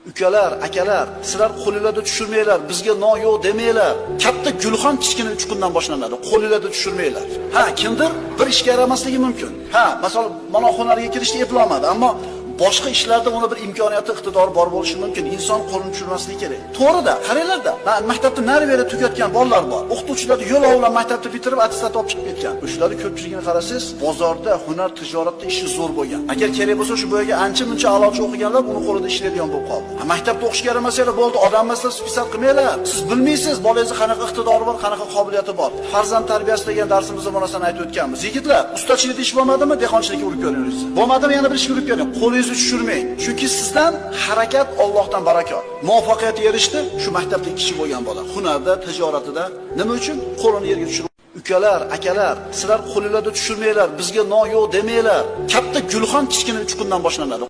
Ukalar, akalar, sizlar qo'lingizda tushirmanglar, bizga no yo'q demanglar. Katta gulxon kichkina uchqundan boshlanadi. Qo'lingizda tushirmanglar. Ha, kimdir bir ishga yaramasligi mumkin. Ha, masalan, mana hunarga kirishni eplolmadi, ammo boshqa ishlarda uni bir imkoniyati, iqtidori bor bo'lishi mumkin. Inson qo'lini tushirmasligi kerak. To'g'ri-da, qaranglar-da. Maktabda nari-beri tugatgan bolalar bor. O'qituvchilarni yo'l bilan maktabda bitirib, attestat olib chiqib ketgan. O'shalarning ko'pchiligini qarasangiz, bozorda, hunar, tijoratda ishi zo'r bo'lgan. Agar kerak bo'lsa, shu boyaga ancha-muncha a'lochi o'qiganlar uni qo'lida ishlaydigan bo'lib qoldi. Maktabda o'qishga yaramasanglar bo'ldi, odam emaslar, spisat qilmanglar. Siz bilmaysiz, bolangizning qanaqa iqtidori bor, qanaqa qobiliyati bor. Farzand tarbiyasi degan darsimizda bu narsani aytib o'tganmiz. Yigitlar, ustachilikda ish bo'lmadimi? Dehqonchilikka urib ko'ringiz. Bo'lmadimi, yana bir ishga urib ko'ring. Qo'lingizni tushirmang. Chunki sizdan harakat Allohdan barakot. Muvaffaqiyatga erishdi, shu maktabda kishi bo'lgan bola. Hunarda, tijoratida nima uchun qo'lini yerga tushirib Ukalar, akalar, sizlar qo'lingizda tushirmanglar, bizga no yo'q demanglar. Katta gulxon kichkina uchqundan boshlanadi.